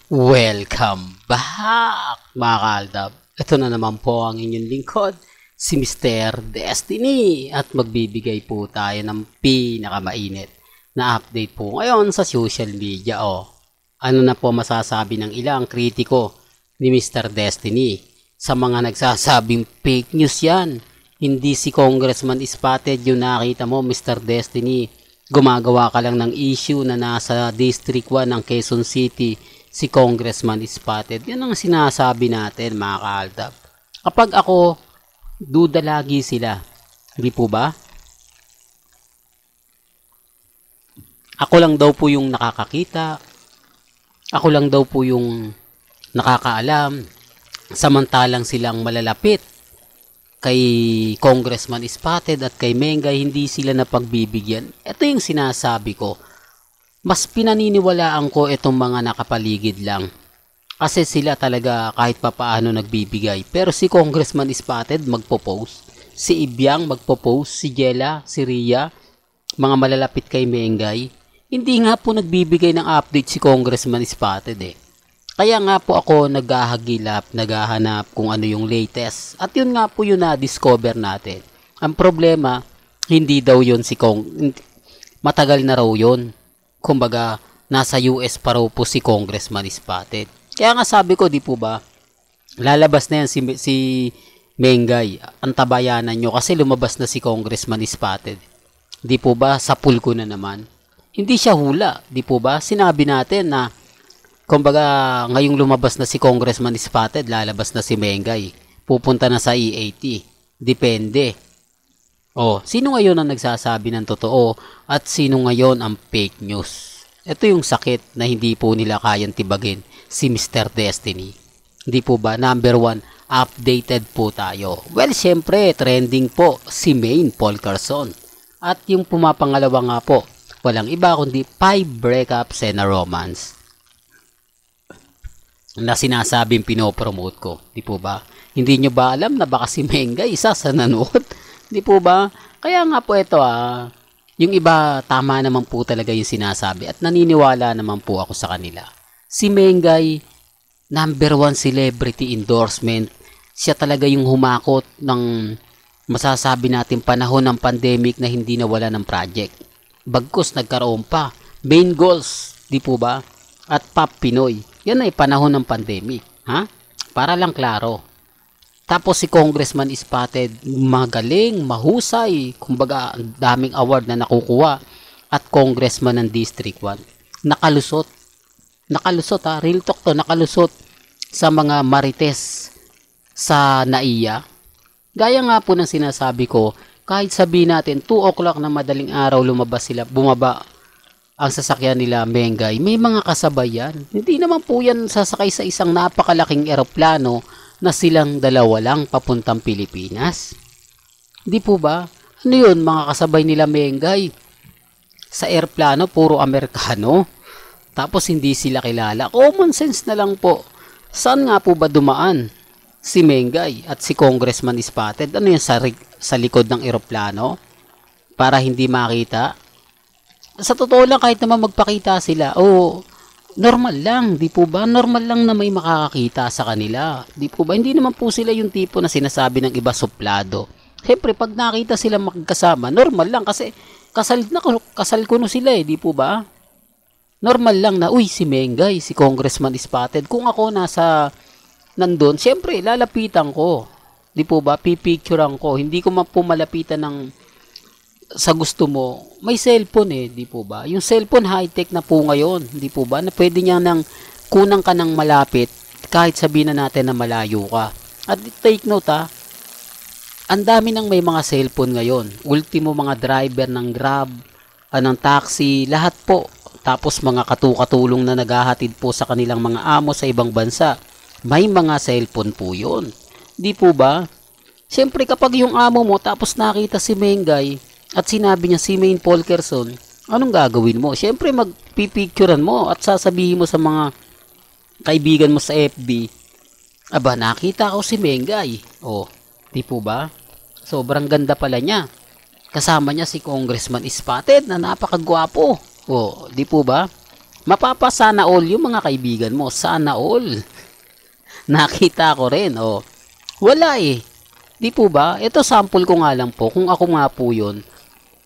Welcome back, mga kaaldab. Ito na naman po ang inyong lingkod, si Mr. Destiny. At magbibigay po tayo ng pinakamainit na update po ngayon sa social media. Ano na po masasabi ng ilang kritiko ni Mr. Destiny sa mga nagsasabing fake news yan? Hindi si Congressman Spotted yung nakita mo, Mr. Destiny. Gumagawa ka lang ng issue na nasa District 1 ng Quezon City si Congressman Spotted. Yan ang sinasabi natin, mga kaaldab. Kapag ako, duda lagi sila. Hindi po ba? Ako lang daw po yung nakakakita. Ako lang daw po yung nakakaalam. Samantalang silang malalapit kay Congressman Spotted at kay Mengay, hindi sila napagbibigyan. Ito yung sinasabi ko. Mas pinaniniwalaan ko itong mga nakapaligid lang. Kasi sila talaga kahit papaano nagbibigay. Pero si Congressman Spotted magpo-post. Si Ibyang magpo-post. Si Jella, si Ria, mga malalapit kay Mengay. Hindi nga po nagbibigay ng update si Congressman Spotted eh. Kaya nga po ako naghahagilap, naghahanap kung ano yung latest. At yun nga po yun na-discover natin. Ang problema, hindi daw yun si matagal na raw yun. Kumbaga, nasa US pa raw po si Congressman Spotted. Kaya nga sabi ko, di po ba, lalabas na yan si Mengay, ang tabayanan nyo, kasi lumabas na si Congressman Spotted. Di po ba, sa pool ko na naman. Hindi siya hula, di po ba? Sinabi natin na, kumbaga, ngayong lumabas na si Congressman Spotted, lalabas na si Mengay. Pupunta na sa E80. Depende. Sino ngayon ang nagsasabi ng totoo at sino ngayon ang fake news? Ito yung sakit na hindi po nila kayang tibagin, si Mr. Destiny. Hindi po ba? Number 1, updated po tayo. Well, syempre, trending po si Maine Paul Carson. At yung pumapangalawa nga po, walang iba kundi 5 breakups and a romance na sinasabing pinopromote ko. Di po ba? Hindi nyo ba alam na baka si Mengay isa sa nanood? Di po ba? Kaya nga po ito yung iba tama naman po talaga yung sinasabi at naniniwala naman po ako sa kanila. Si Mengay, number 1 celebrity endorsement. Siya talaga yung humakot ng masasabi natin panahon ng pandemic na hindi nawala ng project. Bagkus nagkaroon pa. Main goals, di po ba? At Pop Pinoy. Yan ay panahon ng pandemic. Para lang klaro. Tapos si Congressman Spotted, magaling, mahusay, kumbaga daming award na nakukuha at congressman ng District 1. Nakalusot, real talk to, nakalusot sa mga marites sa NAIA. Gaya nga po ng sinasabi ko, kahit sabihin natin 2 o'clock na madaling araw bumaba ang sasakyan nila Mengay, may mga kasabay yan. Hindi naman po yan sasakay sa isang napakalaking eroplano na silang dalawa lang papuntang Pilipinas. Di po ba? Ano yun, mga kasabay nila Mengay? Sa airplano, puro Amerikano. Tapos hindi sila kilala. Common sense na lang po. Saan nga po ba dumaan si Mengay at si Congressman Spotted? Ano yun, sa likod ng aeroplano? Para hindi makita? Sa totoo lang, kahit naman magpakita sila, normal lang, di po ba? Normal lang na may makakakita sa kanila. Di po ba? Hindi naman po sila yung tipo na sinasabi ng iba suplado. Siyempre, pag nakita sila magkasama, normal lang kasi kasal ko no sila di po ba? Normal lang na, si Mengay, si Congressman Spotted. Kung ako nandun, siyempre, lalapitan ko. Di po ba? Pipicturean ko. Hindi ko po malapitan ng sa gusto mo, may cellphone di po ba? Yung cellphone high-tech na po ngayon, di po ba? Na pwede niya kunang ka ng malapit kahit sabihin na natin na malayo ka. At take note ang dami nang may mga cellphone ngayon. Ultimo mga driver ng Grab, ng taxi, lahat po. Tapos mga katulong na naghahatid po sa kanilang mga amo sa ibang bansa. May mga cellphone po yun. Di po ba? Siyempre kapag yung amo mo tapos nakita si Mengay, at sinabi niya si Maine Paul Carson, anong gagawin mo? Siyempre magpipicturean mo at sasabihin mo sa mga kaibigan mo sa FB, nakita ko si Mengay. Di po ba? Sobrang ganda pala niya. Kasama niya si Congressman Spotted na napakagwapo. Di po ba? Mapapasana all yung mga kaibigan mo. Sana all. Nakita ko rin. Oh. Wala eh. Di po ba? Ito sample ko nga lang po. Kung ako nga po yun,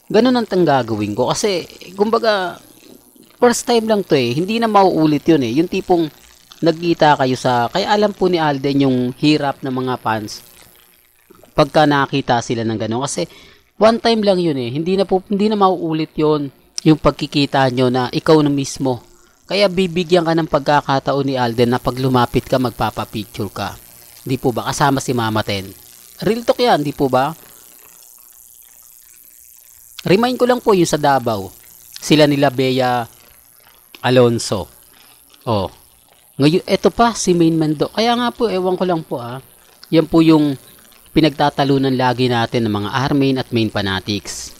ganun ang gagawin ko. Kasi, kumbaga, first time lang to eh. Hindi na mauulit yun eh. Yung tipong nagkita kayo sa... Kaya alam po ni Alden yung hirap ng mga fans pagka nakita sila ng gano'n. Kasi, one time lang yun eh. Hindi na mauulit yun yung pagkikita nyo na ikaw na mismo. Kaya bibigyan ka ng pagkakataon ni Alden na pag lumapit ka, magpapapicture ka. Di po ba? Kasama si Mama Ten. Real talk yan, di po ba? Remind ko lang po yung sa Davao. Sila nila Bea Alonso. Oh. Ngayon, eto pa, si Main Mando. Kaya nga po, ewan ko lang po Yan po yung pinagtatalunan lagi natin ng mga Armain at Main fanatics.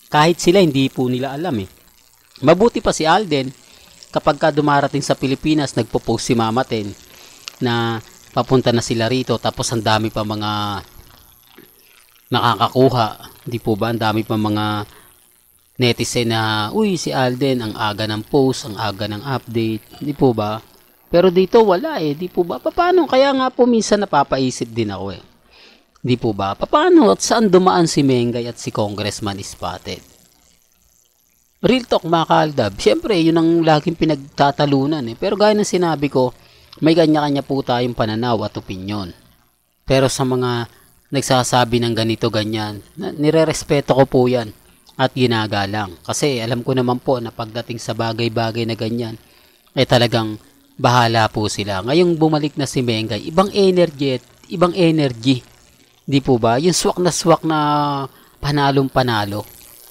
Kahit sila, hindi po nila alam eh. Mabuti pa si Alden, kapag ka dumarating sa Pilipinas, nagpo-post si Mama Ten na papunta na sila rito, tapos ang dami pa mga nakakakuha. Di po ba? Ang dami pa mga netizen na, uy, si Alden, ang aga ng post, ang aga ng update. Di po ba? Pero dito wala eh. Di po ba? Paano? Kaya nga po minsan napapaisip din ako eh. Di po ba? Paano at saan dumaan si Mengay at si Congressman Spotted? Real talk mga kaaldab. Siyempre, yun ang laging pinagtatalunan eh. Pero gaya ng sinabi ko, may kanya-kanya po tayong pananaw at opinyon. Pero sa mga nagsasabi ng ganito ganyan, nire-respeto ko po yan at ginagalang. Kasi alam ko naman po na pagdating sa bagay-bagay na ganyan, talagang bahala po sila. Ngayong bumalik na si Mengay, ibang energy. Di po ba? Yung swak na panalong-panalo.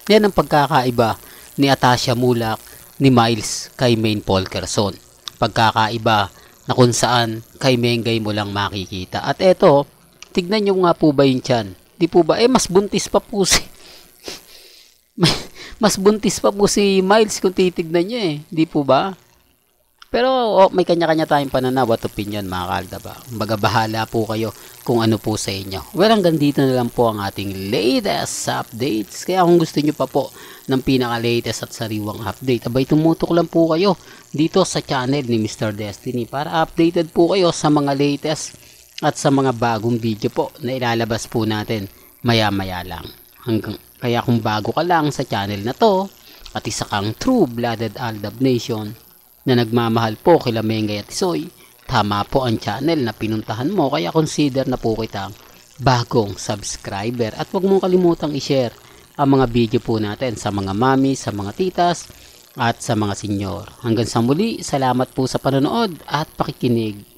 Yan ang pagkakaiba ni Atasha Mulak, ni Miles kay Main Polkerson. Pagkakaiba na kung saan kay Mengay mo lang makikita. At eto, tignan nyo nga po ba yung tiyan? Di po ba? Mas buntis pa po si mas buntis pa po si Miles kung titignan nyo eh. Di po ba? Pero may kanya-kanya tayong pananaw at opinion mga kalda ba? Kumbaga bahala po kayo kung ano po sa inyo. Well, hanggang dito na lang po ang ating latest updates. Kaya kung gusto nyo pa po ng pinaka-latest at sariwang update, abay tumutok lang po kayo dito sa channel ni Mr. Destiny para updated po kayo sa mga latest at sa mga bagong video po na ilalabas po natin maya-maya lang. Kaya kung bago ka lang sa channel na to at isa kang true-blooded Aldab Nation na nagmamahal po kila Mengay at Isoy, tama po ang channel na pinuntahan mo, kaya consider na po kitang bagong subscriber. At huwag mong kalimutang i-share ang mga video po natin sa mga mami, sa mga titas, at sa mga senyor. Hanggang sa muli, salamat po sa panonood at pakikinig.